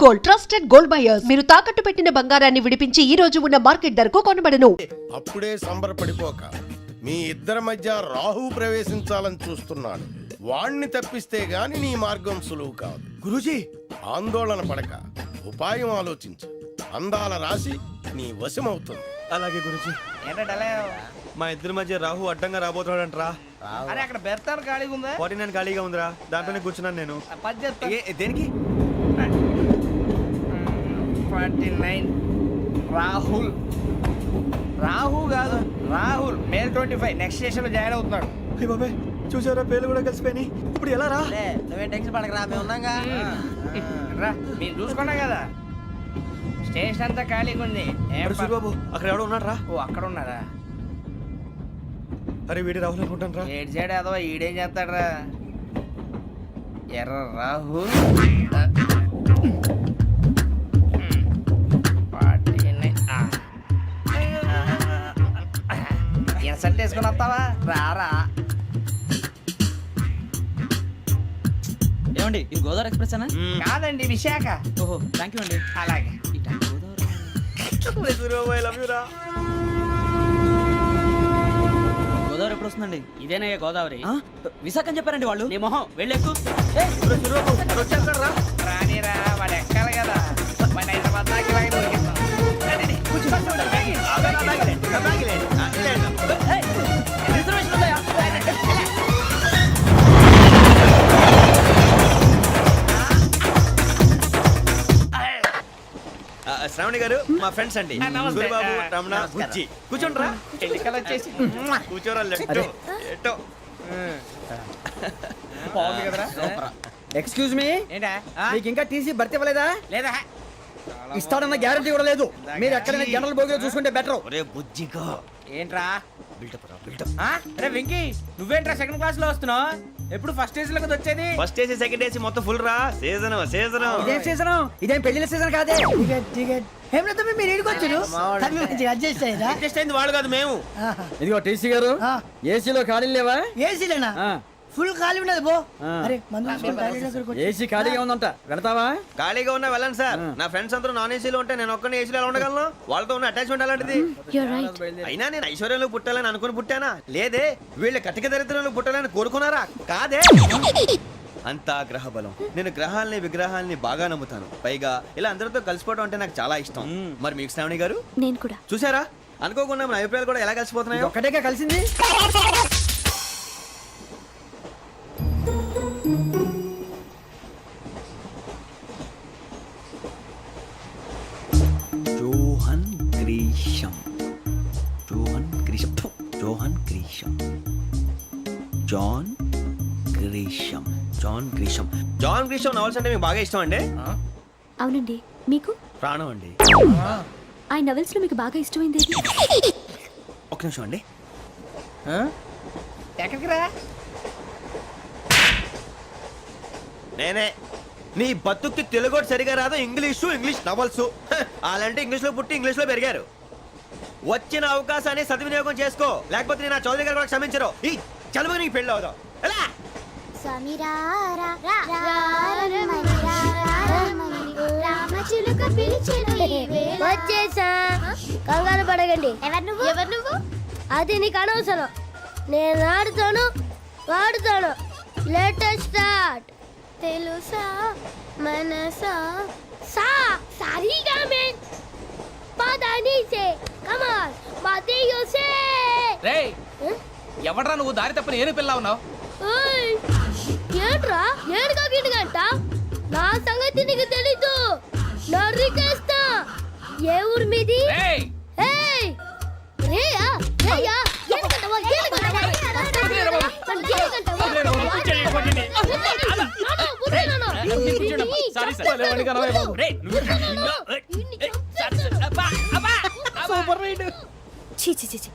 Gold, trusted gold buyers. మీరు తాకట్టు పెట్టిన బంగారాన్ని విడిపించి ఈ రోజు ఉన్న మార్కెట్ ధరకు కొనబడను. అప్పుడే సంబరపడిపోక మీ ఇద్దరి మధ్య రాహు ప్రవేశించాలని చూస్తున్నాడు. వాణ్ణి తప్పిస్తే గాని నీ మార్గం సులువు కాదు. గురూజీ, ఆందోళన పడక ఉపాయం ఆలోచించు. అందాల రాశి నీ వశమవుతుంది. అలాగే గురూజీ. ఏంటంటే మా ఇద్దరి మధ్య రాహు అడ్డంగా రాబోతున్నాడంట్రా. అరే అక్కడ బెర్తాను ఖాళీగా ఉందా? 49 ఖాళీగా ఉందిరా, దాంట్లోనే కూర్చున్నాను నేను. పది చెప్తా. దేనికి? 49 రాహుల్. రాహు కాదు, రాహుల్. మే 25 నెక్స్ట్ స్టేషన్ లో జాయిన్ అవుతున్నాడు. అయ్య బాబాయ్, చూసారా పేర్లు కూడా కలిసిపోయినాయి. ఇప్పుడు ఎలా రా? నువ్వేం టెన్షన్ పడకరా, మేము ఉన్నాగా. రా, మీరు చూసుకున్నా కదా స్టేషన్ అంతా ఖాళీగా ఉంది. సూరిబాబు అక్కడ ఎవడో ఉన్నాడు రా. ఓ అక్కడ ఉన్నారా? అరే వీడి రాహుల్ అనుకుంటాను రా. ఏడు సైడ్ ఏదో ఈడేం చేస్తాడరా? ఎర్ర రాహు ఇన్సల్ట్ వేసుకుని వస్తావా? రారా. ఏమండి ఇది గోదావరి ఎక్స్ప్రెస్ అనా? కాదండి, విశాఖ. ఓహో థ్యాంక్ యూ అండి. అలాగే. సూరిబాబు ఐ లవ్ యు రా. గోదావరి ఎప్పుడు వస్తుందండి? ఇదేనయ్య గోదావరి. విశాఖ అని చెప్పారండి వాళ్ళు. నీ మొహం వెళ్ళెక్కు. సూరిబాబు వచ్చేస్తాడు రా. రానిరా, వాడు ఎక్కాలి కదా. మన హైదరాబాద్ దాకా ఇలాగే దొరికిస్తాం. రిజర్వేషన్ ఉందా? శ్రావణి గారు మా ఫ్రెండ్స్ అండి. నమస్తే. సూరిబాబు, రమణ, నమస్కారం. బుజ్జి. కూర్చోండి రా. ఎన్నికలు వచ్చేసి కూర్చోరా. లెఫ్ట్ ఎటో. బాగుంది కదరా? ఎక్స్క్యూజ్ మీ, ఏంటా? మీకు ఇంకా టీసీ భర్తీ ఇవ్వలేదా? లేదా ఇస్తాడన్న గ్యారంటీ కూడా లేదు. మీరు ఎక్కడైనా జనరల్ బోగిలో చూసుకుంటే బెటర్. ఒరే బుజ్జిగా ఏంట్రా? బిల్డప్ రా, బిల్డప్. అరే వెంకీ, నువ్వేంట్రా సెకండ్ క్లాస్ లో వస్తున్నావు? ఎప్పుడు ఫస్ట్ ఏజ్ లో కదా వచ్చేది? ఫస్ట్ ఏసీ సెకండ్ ఏసీ మొత్తం ఫుల్ రా. Season season. ఇదేం సీజన్? ఇదేం పెళ్లిన సీజన్ కాదే. ఏం లేదు, మీరు ఇడికొచ్చారు అడ్జస్ట్ అయ్యారా? అడ్జస్ట్ అయింది వాళ్ళు కాదు, మేము. ఇదిగో టీసీ గారు, ఏసీలో ఖాళీ లేవా? ఏసీలేనా? ఫుల్ ఖాళీ ఉన్నది బో. అరే ఏసీ ఖాళీగా ఉందంట, వెళతావా? ఖాళీగా ఉన్నా వెళ్ళండి సార్. నా ఫ్రెండ్స్ అందరూ నాన్ ఏసీలో ఉంటే నేను ఒక్కనే ఏసీలో ఎలా ఉండగలను? వాళ్ళతో ఉన్న అటాచ్మెంట్ అలాంటిది. అయినా నేను ఐశ్వర్యంలో పుట్టాలని అనుకుని పుట్టానా? లేదే. వీళ్ళ కటిక దరిద్రంలో పుట్టాలని కోరుకున్నారా? కాదే. అంతా గ్రహ బలం. నేను గ్రహాలని విగ్రహాలని బాగా నమ్ముతాను. పైగా ఇలా అందరితో కలిసిపోవడం అంటే నాకు చాలా ఇష్టం. మరి మీకు శ్రావణి గారు? నేను కూడా. చూసారా, అనుకోకుండా మన అభిప్రాయాలు కూడా ఎలా కలిసిపోతున్నాయి. ఒక్కటేగా కలిసింది. Johan Grisham, Johan Grisham, Johan Grisham, John Grisham, John Grisham. John Grisham novels అంటే మీకు బాగా ఇష్టం అండి? అవునండి. మీకు? ప్రాణం అండి. ఆ నవెల్స్ లో మీకు బాగా ఇష్టమైంది ఏది? ఒక్క నిమిషం అండి. ఎక్కడికి రా? నేనే. నీ బతుక్కి తెలుగు సరిగా రాదు, ఇంగ్లీష్ నవల్స్. అలాంటి ఇంగ్లీష్ లో పుట్టి ఇంగ్లీష్ లో పెరిగారు. వచ్చిన అవకాశాన్ని సద్వినియోగం చేసుకో, లేకపోతే నేను నా చౌదరి గారు కూడా క్షమించరు. ఈ చదువు నీకు పెళ్ళి అవుదాం. ఎలా? వచ్చేసా, కంగారు పడకండి. ఎవరు నువ్వు? అది నీకు అనవసరం. నేను ఆడుతాను, వాడుతాను. Latest start. తెలుసా మనసా సా సారీగా మెన్ పదని సే కమాన్ మాదేయో సే. రేయ్, ఎవడ్రా నువ్వు? దారి తప్పని ఏను పిల్ల ఉన్నావు? ఓయ్ ఏంట్రా ఏడుగా గిడుగంట? నా సంగతి నీకు తెలీదు. నరికేస్తా. ఏ ఊరు మీది? రేయ్, ఏయ్ రేయా రేయా ఏడుగంటవా ఏడుగంటవా సారీ సార్. రేయ్, సూపర్ రైడ్. చీ చీ చీ చీ.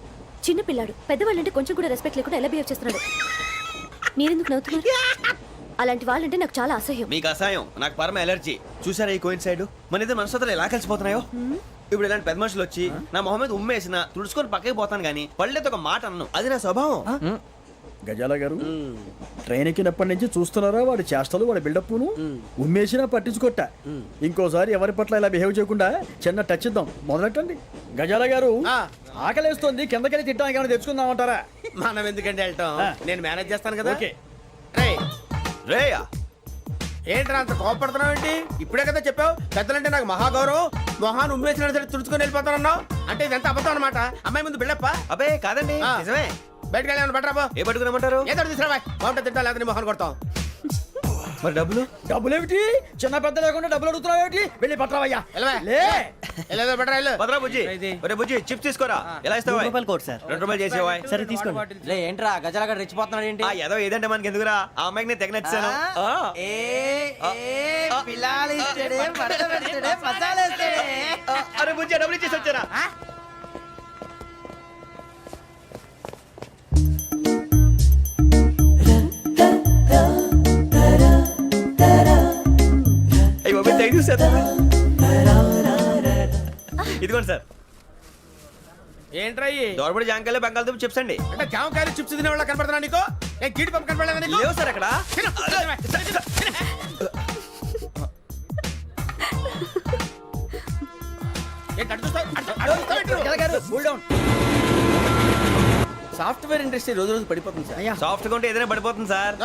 చిన్న పిల్లాడు పెద్దవాళ్ళంటే కొంచెం కూడా రెస్పెక్ట్ లేకుండా ఎలా బిహేవ్ చేస్తున్నాడు? మీరెందుకు నవ్వుతున్నారు? అలాంటి వాళ్ళంటే నాకు చాలా అసహ్యం. మీకు అసహాయం, నాకు పరమ ఎలర్జీ. చూసారా ఈ కోయిన్ సైడ్? మన ఇద్దరు మనసుతో ఎలా కలిసిపోతున్నాయో. ఇప్పుడు ఇలాంటి పెద్ద మనుషులు వచ్చి నా మొహం మీద ఉమ్మేసిన తుడుచుకొని పక్కకి పోతాను, కానీ పళ్ళేతో ఒక మాట అన్ను. అది నా స్వభావం. గజాల గారు ట్రైన్ ఎక్కినప్పటి నుంచి చూస్తున్నారా వాడి చేష్టలు వాడి బిల్డప్ను ఉమ్మేసినా పట్టించుకోట ఇంకోసారి ఎవరి పట్ల ఇలా బిహేవ్ చేయకుండా చిన్న టచ్ ఇద్దాం మొదలెట్టండి గజాల గారు ఆకలేస్తుంది కిందకెళ్ళి తిట్టడానికి ఏమైనా తెచ్చుకుందామంటారా మనం ఎందుకంటే వెళ్తాం నేను మేనేజ్ చేస్తాను కదా ఓకే. రేయ్, రేయా ఏంట్రా అంత కోపడుతున్నావు ఏంటి? ఇప్పుడే కదా చెప్పావు పెద్దలంటే నాకు మహాగౌరవం, మొహాన్ని ఉమ్మేసిన సరే తుడుచుకొని వెళ్ళిపోతానన్నావు. అంటే ఇదంతా అబద్ధం అనమాట. అమ్మాయి ముందు బిళ్ళప్ప. అబ్బే కాదండి, నిజమే. బయటకు వెళ్ళాను బట్రాబో. ఏ పట్టుకురమ్మంటారు? ఏదో తీసుకురా బాగుంటుంది, తింటా లేదా మొహాన్ని కొడతాం. మరి డబ్బులు? డబ్బులు ఏమిటి చిన్న పెద్ద లేకుండా డబ్బులు అడుగుతున్నావు ఏమిటి వెళ్ళి పట్టరావయ్యా భద్రా బుజ్జి, ఒరే బుజ్జి చిప్స్ తీసుకోరా. ఎలా ఇస్తావా? కోట్ సార్ 2 రూపాయలు చేసేవా? సరే తీసుకోండి. లే ఏంట్రా గజాల రెచ్చిపోతున్నాడు ఏంటి? ఏదో ఏదంటే మనకి ఎందుకురా, ఆ అమ్మాయికి నేను తెగ నచ్చాను. అరే బుజ్జి డబ్బులు ఇచ్చేసి వచ్చారా? ఇదిగోండి సార్. ఏంట్రా దోరబడి జాంకాయలు బంగాళదుంప చిప్స్ అండి. అంటే జామకాయలు చిప్స్ తినే వాళ్ళ కనపడుతున్నా నీకు? నేను జీడి పంపు కనపడలేదా నీకు? లేవు సార్ అక్కడ. సాఫ్ట్వేర్ ఇండస్ట్రీ రోజు రోజు పడిపోతుంది సార్. సాఫ్ట్ గా ఉంటే ఏదైనా పడిపోతుంది సార్.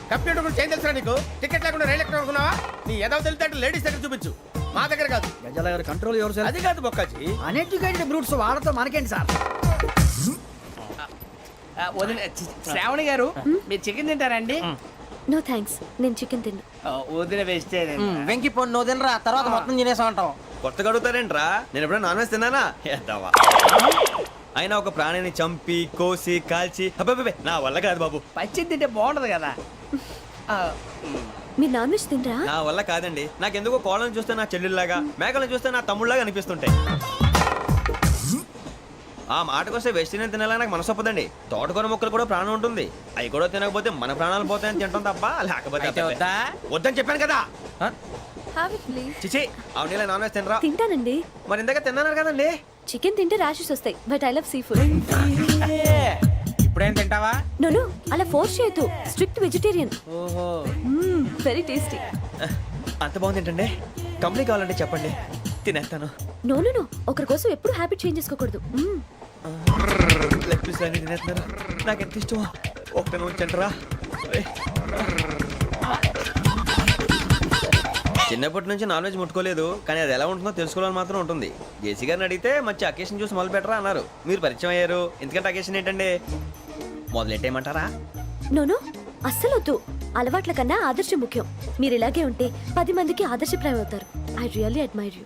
కంప్యూటర్ గురించి ఏం తెలుసా నీకు? టికెట్ లేకుండా రైలు ఎక్కడ అనుకున్నావా? నీ ఏదో తెలితే లేడీస్ దగ్గర చూపించు, మా దగ్గర కాదు. గజాల గారు కంట్రోల్ ఎవరు సార్? అది కాదు బొక్కాజీ. అన్ఎడ్యుకేటెడ్ బ్రూట్స్ వాళ్ళతో మనకేంటి సార్? శ్రావణి గారు మీరు చికెన్ తింటారండి? నో థ్యాంక్స్, నేను చికెన్ తిన్నా. వదిన వేస్తే వెంకి పొన్ను నువ్వు తినరా, తర్వాత మొత్తం తినేసా ఉంటాం. కొత్తగా అడుగుతారేంట్రా? నేను ఎప్పుడైనా నాన్ వెజ్ తిన్నానా? ఎద్దావా. అయినా ఒక ప్రాణిని చంపి కోసి కాల్చి అబ్బబ్బే నా వల్ల కాదు బాబు. పచ్చి తింటే బాగుంటది కదా. మీరు నాన్ వెజ్ తినరా? నా వల్ల కాదండి. నాకెందుకో కోళ్ళని చూస్తే నా చెల్లెల్లాగా, మేకలను చూస్తే నా తమ్ముళ్ళలాగా అనిపిస్తుంటాయి. ఆ మాటకొస్తే వెస్టిరియన్ తినాలని నాకు మనసు ఒప్పదండి. తోటకూర మొక్కలు కూడా ప్రాణం ఉంటుంది. అవి కూడా తినకపోతే మన ప్రాణాలు పోతాయని తింటాం తప్ప లేకపోతే వద్దని చెప్పాను కదా. చిచి అవునీ నాన్ వెజ్ తినరా? తింటానండి. మరి ఇందాక తిన్నాను కదండి. చికెన్ తింటే ర్యాషెస్ వస్తాయి, but I love sea food. ఇప్పుడేం తింటావా? నో అలా ఫోర్స్ చేయొద్దు. Strict vegetarian. ఓహో, వెరీ టేస్టీ. అంత బాగుంది ఏంటండి? కంప్లీట్ కావాలంటే చెప్పండి, తినేస్తాను. నో ఒకరి కోసం ఎప్పుడు హ్యాబిట్ చేంజ్ చేసుకోకూడదు. లెగ్ పీస్ అన్ని తినేస్తున్నారు. నాకు ఎంత ఇష్టం. ఒకటే ఉంచండిరా. చిన్నప్పటి నుంచి నాన్ వెజ్ ముట్టుకోలేదు, కానీ అది ఎలా ఉంటుందో తెలుసుకోవాలని మాత్రం ఉంటుంది. జేసీ గారిని అడిగితే మంచి అకేషన్ చూసి మొదలు పెట్టరా అన్నారు. మీరు పరిచయం అయ్యారు, ఎందుకంటే అకేషన్ ఏంటండి? మొదలెట్టేయమంటారా? నో అస్సలు వద్దు. అలవాట్ల కన్నా ఆదర్శం ముఖ్యం. మీరు ఇలాగే ఉంటే 10 మందికి ఆదర్శప్రాయం అవుతారు. I really admire you.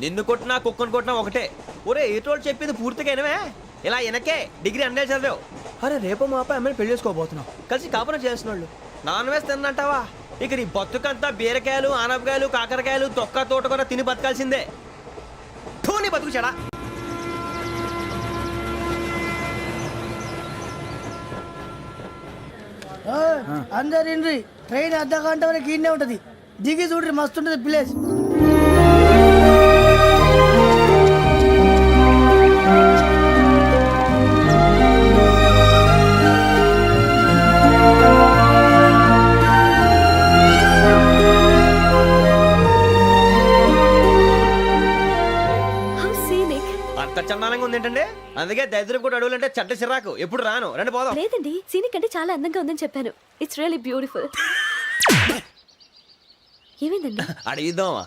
నిన్ను కొట్టినా కుక్కను కొట్టినా ఒకటే. ఒరే ఏటోళ్ళు చెప్పింది పూర్తిగా వినవే. ఇలా వెనకే డిగ్రీ అన్నే చదివావు. అరే రేపు మా అబ్బాయి అమ్మని పెళ్లి చేసుకోబోతున్నావు, కలిసి కాపురం చేసిన వాళ్ళు నాన్ వెజ్ తిన్నంటావా? ఇక నీ బతుకంతా బీరకాయలు ఆనపకాయలు కాకరకాయలు తొక్క తోట కూడా తిని బతకాల్సిందే. నీ బతుకు చెడా. అందరు ఇండ్రి ట్రైన్ అర్ధ గంట వరకు ఇన్నే ఉంటది. దిగి చూడ్రి మస్తు ఉంటది ప్లేస్. అంత చందానంగా ఉంది ఏంటంటే? అందుకే దరిద్రం కూడా అడవులంటే చెడ్డ చిరాకు. ఎప్పుడు రాను, రండి పోదాం. లేదండి, సీనిక్ అంటే చాలా అందంగా ఉందని చెప్పాను. It's really beautiful. ఏమైందండి? అడిగిద్దామా?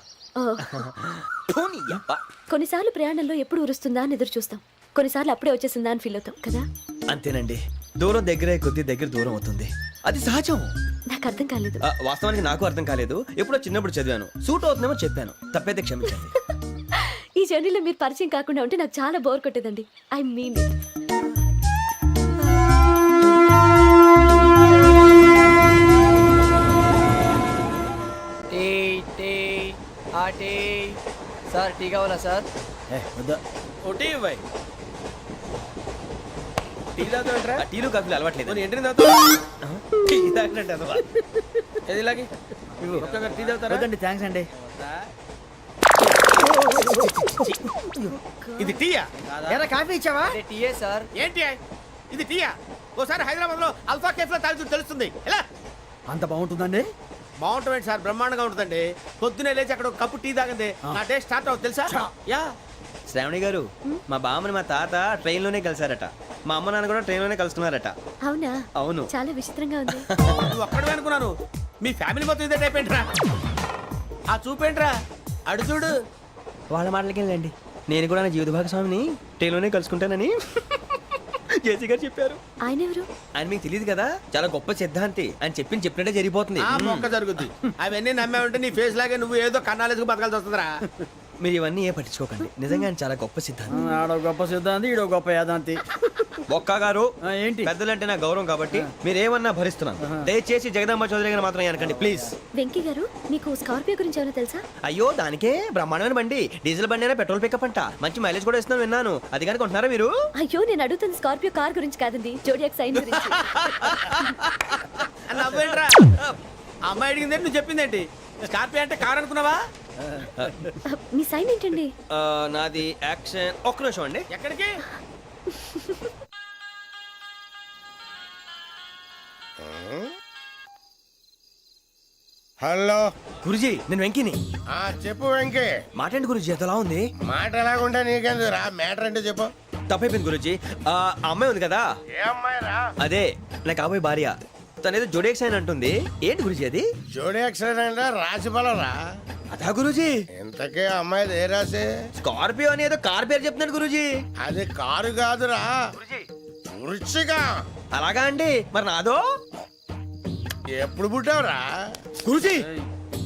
కొన్నిసార్లు ప్రయాణంలో ఎప్పుడు ఉరుస్తుందా అని ఎదురు చూస్తాం, కొన్నిసార్లు అప్పుడే వచ్చేసిందా అని ఫీల్ అవుతాం కదా. అంతేనండి, దూరం దగ్గరే కొద్ది దగ్గర దూరం అవుతుంది. అది సహజం. నాకు అర్థం కాలేదు. వాస్తవానికి నాకు అర్థం కాలేదు. ఎప్పుడో చిన్నప్పుడు చదివాను, సూట్ అవుతుందేమో చెప్పాను. తప్పైతే క్షమించండి. ఈ జర్నీలో మీరు పరిచయం కాకుండా ఉంటే నాకు చాలా బోర్ కొట్టేదండి. ఐ మీన్ సార్ టీ కావాలా సార్? టీలు కాఫీలు అలవాట్లేదు. థ్యాంక్స్ అండి. ఇది టీయా? కాఫీ ఇచ్చావా? టీయే సార్. ఏంటి ఇది టీయా? ఓసారి హైదరాబాద్ లో అల్ఫా కేఫ్ లో తాగుతూ తెలుస్తుంది. ఎలా అంత బాగుంటుందండి? బాగుంటుంది సార్, బ్రహ్మాండంగా ఉంటుందండి. పొద్దునే లేచి అక్కడ ఒక కప్పు టీ తాగింది నా డే స్టార్ట్ అవుతుంది తెలుసా? యా. శ్రావణి గారు, మా బామ్మని మా తాత ట్రైన్ లోనే కలిసారట. మా అమ్మ నాన్న కూడా ట్రైన్ లోనే కలుస్తున్నారట. అవునా? అవును. చాలా విచిత్రంగా ఉంది. నువ్వు ఒక్కడే అనుకున్నాను, మీ ఫ్యామిలీ మొత్తం ఇదే టైప్ ఏంట్రా? ఆ చూపేంట్రా, అడు చూడు. వాళ్ళ మాటలకి వెళ్ళండి. నేను కూడా నా జీవిత భాగస్వామిని ట్రైన్ లోనే కలుసుకుంటానని జేసీ గారు చెప్పారు. ఆయన ఎవరు? ఆయన మీకు తెలియదు కదా, చాలా గొప్ప సిద్ధాంతి అని చెప్పినట్టే జరిగిపోతుంది. ఆ మొక్క జరుగుద్ది. అవన్నీ నమ్మే ఉంటే నీ ఫేస్ లాగే నువ్వు ఏదో కన్నాలేసుకు బతకాల్సి వస్తుందిరా. మీరు ఇవన్నీ ఏ పట్టించుకోకండి. నిజంగా ఆయన చాలా గొప్ప సిద్ధాంతి. ఆడో గొప్ప సిద్ధాంతి, ఈడో గొప్ప యాదాంతి. ఒక్క గారు, ఏంటి? పెద్దలంటే నా గౌరవం కాబట్టి మీరు ఏమన్నా భరిస్తున్నాను. దయచేసి జగదాంబ చౌదరి గారు మాత్రం అనకండి ప్లీజ్. వెంకీ గారు, మీకు స్కార్పియో గురించి ఏమైనా తెలుసా? అయ్యో, దానికే బ్రహ్మాండమైన బండి. డీజిల్ బండి అయినా పెట్రోల్ పికప్ అంట. మంచి మైలేజ్ కూడా ఇస్తున్నాను విన్నాను. అది కానీ కొంటున్నారా మీరు? అయ్యో, నేను అడుగుతుంది స్కార్పియో కార్ గురించి కాదండి, జోడియాక్ సైన్ గురించి. నవ్వేంట్రా? అమ్మాయి అడిగింది నువ్వు చెప్పిందేంటి? స్కార్పియో అంటే కారు అనుకున్నావా? మీ సైన్ ఏంటండి? నాది యాక్షన్. ఒక్క నిమిషం అండి. ఎక్కడికి? హలో గురుజీ, నేను వెంకిని. చెప్పు వెంకీ. మాటండి గురుజీ, ఎంతలా ఉంది? మాట ఎలాగుంటా నీకెందుకు రా, మ్యాటర్ అంటే చెప్పు. తప్పైపోయింది గురుజీ. ఆ అమ్మాయి ఉంది కదా, ఏ అమ్మాయి రా? అదే నా కాబోయే భార్య. తనేదో జోడేక్ సైన్ అంటుంది. ఏంటి గురుజీ అది? జోడి యాక్సిడెంట్ రాసి బలరా. అదా గురుజీ? ఇంతకే అమ్మాయిది ఏ రాసి? స్కార్పియో అని ఏదో కార్ పేరు చెప్తున్నాడు గురుజీ. అది కారు కాదురా, వృచ్చిక. అలాగా అండి, మరి నాదో? ఎప్పుడు పుట్టావురా? గురుజీ,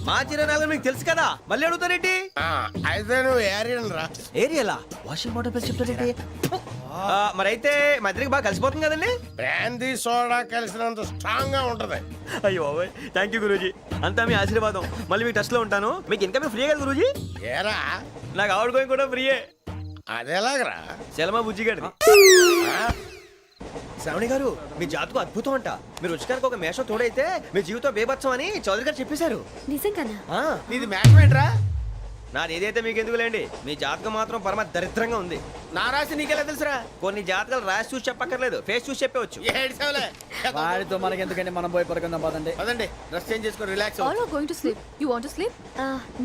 మా చిరునాలు మీకు తెలుసు కదా, మళ్ళీ అడుగుతారేంటి? అయితే నువ్వు ఏరియన్ రా. ఏరియలా? వాషింగ్ వాటర్ పేరు చెప్తారేంటి? మరైతే మా ఇద్దరికి బాగా కలిసిపోతుంది కదండి. బ్రాందీ సోడా కలిసినంత స్ట్రాంగ్ గా ఉంటది. అయ్యో థ్యాంక్ యూ గురూజీ, అంతా మీ ఆశీర్వాదం. మళ్ళీ మీకు టచ్ లో ఉంటాను. మీకు ఇన్కమ్ ఫ్రీ కదా గురూజీ? ఏరా, నాకు ఆవిడ గోయింగ్ కూడా ఫ్రీయే. అదెలాగరా? చలమా బుజ్జి గారిది. శ్రావణి గారు, మీ జాతకు అద్భుతం అంట. మీరు రుచికారికి ఒక మేషం తోడైతే మీ జీవితం బేబత్సం అని చౌదరి గారు చెప్పేశారు. నిజంగానా? నీది మ్యాచ్ ఏంట్రా? నాది ఏదైతే మీకు ఎందుకులేండి, మీ జాతకం మాత్రం పరమ దరిద్రంగా ఉంది. నా రాసి నీకెలా తెలుసురా? కొన్ని జాతకాలు రాసి చూసి చెప్పక్కర్లేదు, ఫేస్ చూసి చెప్పవచ్చు. వాడితో మనకి ఎందుకంటే మనం పోయి పడుకుందాం పదండి. పదండి, డ్రెస్ చేంజ్ చేసుకొని relax. All are going to sleep. You want to sleep?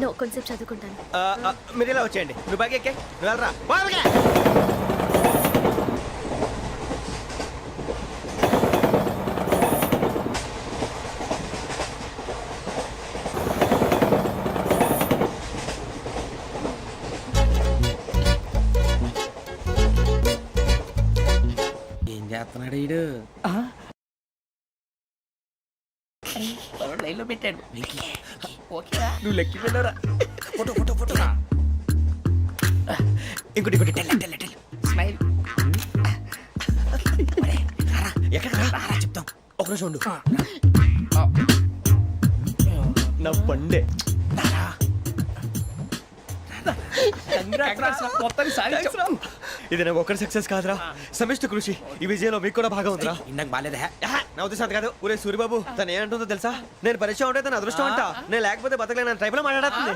No, కొంచెం చదువుకుంటాను. మీరు ఇలా వచ్చేయండి. నువ్వు బాగా ఎక్కే, నువ్వు వెళ్ళరా. ఏం చేస్తున్నాడు ఈడు? లైన్లో పెట్టాడు. నువ్వు లెక్కి వెళ్ళరా. Photo photo photo. ఇంకోటి ఇంకోటి. Tell smile. ఎక్కడ రా చెప్తాం. ఒక నిమిషం ఉండు. నా పండే. ఇది నాకు ఒక్కరి సక్సెస్ కాదురా, సమిష్టి కృషి. ఈ విజయంలో మీకు కూడా భాగం ఉందిరా. ఇందాక బాగాలేదా? నా ఉద్దేశం అంత కాదు. ఊరే సూర్యబాబు, తను ఏమంటుందో తెలుసా? నేను పరిచయం ఉంటే తన అదృష్టం అంట. నేను లేకపోతే బతకలేను ట్రైబ్ లో మాట్లాడుతుంది.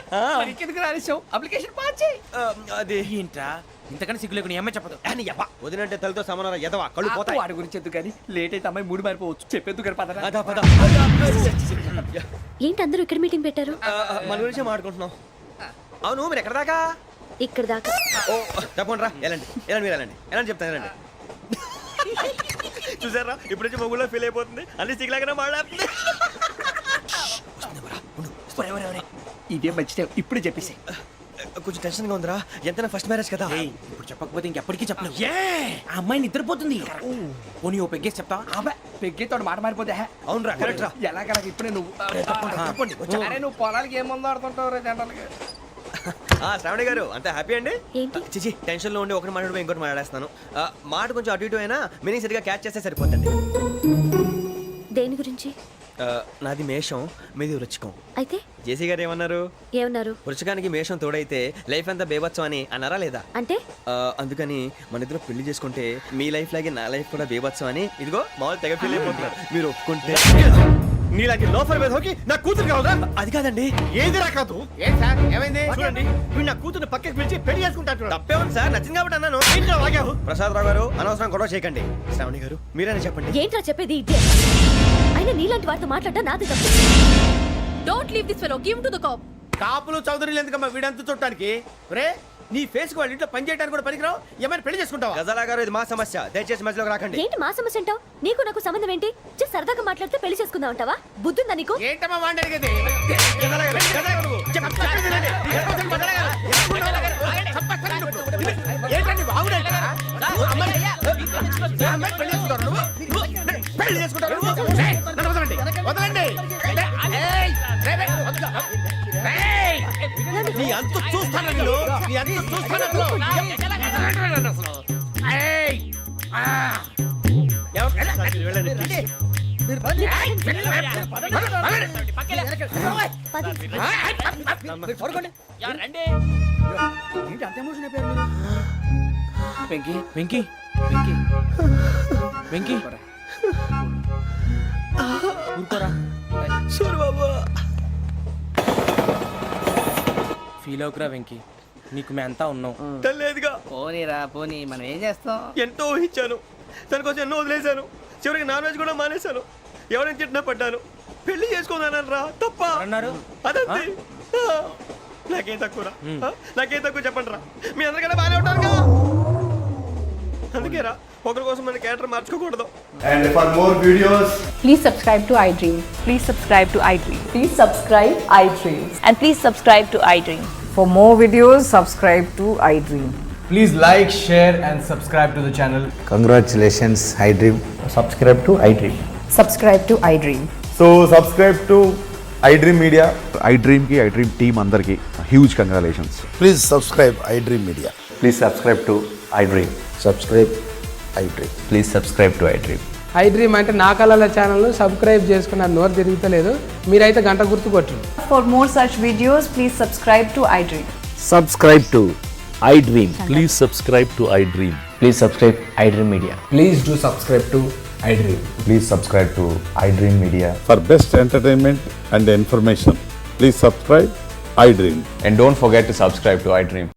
అప్లికేషన్ పాస్ చేయి. అది ఏంట్రా ఇంతకన్నా సిగ్గు లేకుండా ఏమై చెప్పదు. వదినంటే తలతో సమానం ఎదవా, కళ్ళు పోతాయి. వాడి గురించి ఎందుకు కానీ లేట్ అయితే అమ్మాయి మూడు మారిపోవచ్చు. చెప్పేందుకు గారు పదరా. అదా పద. ఏంటి అందరూ ఇక్కడ మీటింగ్ పెట్టారు? మన గురించే మాట్లాడుకుంటున్నాం. అవును, మీరు ఎక్కడ దాకా? ఇక్కడ దాకా. ఓ తప్పకుండా రా, వెళ్ళండి వెళ్ళండి, మీరు వెళ్ళండి వెళ్ళండి, చెప్తాను వెళ్ళండి. చూసారా, ఇప్పుడు నుంచి మొగుల్లో ఫీల్ అయిపోతుంది. అన్ని సిగ్లాగానే మాట్లాడుతుంది. ఇదే మంచి టైం, ఇప్పుడు చెప్పేసి. కొంచెం టెన్షన్ గా ఉందిరా, ఎంతైనా ఫస్ట్ మ్యారేజ్ కదా. ఇప్పుడు చెప్పకపోతే ఇంకెప్పటికీ చెప్పను. ఆ అమ్మాయి నిద్రపోతుంది. పోనీ ఓ పెగ్గేసి చెప్తా. పెగ్గేతో మాట మారిపోతే. అవునరా, కరెక్ట్ రా. ఎలాగలా ఇప్పుడే నువ్వు అరే నువ్వు పొలాలకి ఏం ముందు ఆడుతుంటావు జనరల్గా. శ్రావణి గారు, అంత హ్యాపీ అండి? ఏంటి? చిచి, టెన్షన్ లో ఉండి ఒకటి మాట్లాడిపోయి ఇంకోటి మాట్లాడేస్తాను. మాట కొంచెం అటు ఇటు అయినా మీనింగ్ సరిగా క్యాచ్ చేస్తే సరిపోతుంది. దేని గురించి? నాది మేషం, మీది వృచ్చికం. అయితే జేసీ గారు ఏమన్నారు? ఏమన్నారు? వృచ్చికానికి మేషం తోడైతే లైఫ్ అంతా బేబత్సం అని అన్నారా లేదా? అంటే అందుకని మన ఇద్దరు పెళ్లి చేసుకుంటే మీ లైఫ్ లాగే నా లైఫ్ కూడా బేబత్సం అని ఇదిగో మామూలు తెగ ఫీల్ అయిపోతున్నారు. మీరు ఒప్పుకుంటే నీలాంటి లోఫర్ మీద హోకి నా కూతురు కావదా? అది కాదండి. ఏది రాకాదు ఏం సార్ ఏమైంది చూడండి వీడు నా కూతురు పక్కకి పిలిచి పెళ్లి చేసుకుంటాడు. తప్పే ఉంది సార్, నచ్చింది కాబట్టి అన్నాను. ప్రసాద్ రావు గారు అనవసరం గొడవ చేయకండి. శ్రావణి గారు మీరైనా చెప్పండి. ఏంట్రా చెప్పేది ఇదే అయినా నీలాంటి వారితో మాట్లాడటం నాది తప్పు. Don't leave this fellow, give to the cop. కాపులు చౌదరులు ఎందుకమ్మా వీడంతా చూడటానికి? రే నీ ఫేస్ కు వాళ్ళ ఇంట్లో పని చేయడానికి కూడా పనికిరావు. ఏమైనా పెళ్లి చేసుకుంటావా? గజాలా గారు ఇది మా సమస్య, దయచేసి మధ్యలోకి రాకండి. ఏంటి మా సమస్య అంటావు? నీకు నాకు సంబంధం ఏంటి? జస్ట్ సరదాగా మాట్లాడితే పెళ్లి చేసుకుందాం అంటావా? బుద్ధుందా నీకు? ఏంటమ్మా వాడిని అడిగేది? గజాలా గారు, గజాలా గారు నువ్వు. చెప్పండి, వినండి. ఏంటండి బాగుండేట? పెళ్లి చేసుకుంటారు నువ్వు? పెళ్లి చేసుకుంటారు నువ్వు? ఏయ్, నన్ను వదలండి, వదలండి. ఏయ్, రేయ్, రేయ్, వదలు. ఏయ్, నీ అంత చూస్తాను నేను, నీ అంత చూస్తాను అసలు. వదలండి అసలు. ఏయ్, ఆ. వెళ్ళండి please. వెంకీ వెంకీ వెంకీ వెంకీ ఊరుకోరా. ఫీల్ అవుకురా వెంకీ, నీకు మేమంతా ఉన్నాం. తెలియదుగా, పోనీరా పోనీ, మనం ఏం చేస్తాం? ఎంతో ఊహించాను, తన కోసం ఎన్నో వదిలేశాను. చివరికి నాన్ వెజ్ కూడా మానేశాను. ఎవరైనా తిట్టినా పడ్డాను. పెళ్లి చేసుకున్నాను రా, తప్ప అన్నారు అదంతే. నాకేం తక్కువ నాకేం తక్కువ చెప్పండి రా. మీ అందరికన్నా బాగానే ఉంటారుగా. అందుకే రా, ఒకరి కోసం మన character మార్చుకోకూడదు. And for more videos, Please subscribe to iDream. Please subscribe to iDream. Please subscribe iDream. And please subscribe to iDream. For more videos, subscribe to iDream. please like, share and subscribe to the channel. Congratulations iDream. Subscribe to iDream. Subscribe to iDream. So subscribe to iDream Media. iDream ki iDream team andarki huge congratulations. Please subscribe iDream media. Please subscribe to iDream. Subscribe iDream. Please subscribe to iDream. iDream అంటే నా కళల channel subscribe చేసుకున్న నోరు తిరుగుతలేదు. మీరైతే గంట గుర్తు కొట్టండి. For more such videos, please subscribe to iDream. Subscribe to iDream. Please subscribe to iDream. Please subscribe iDream Media. Please do subscribe to iDream. Please subscribe to iDream Media. For best entertainment and information, please subscribe iDream. And don't forget to subscribe to iDream.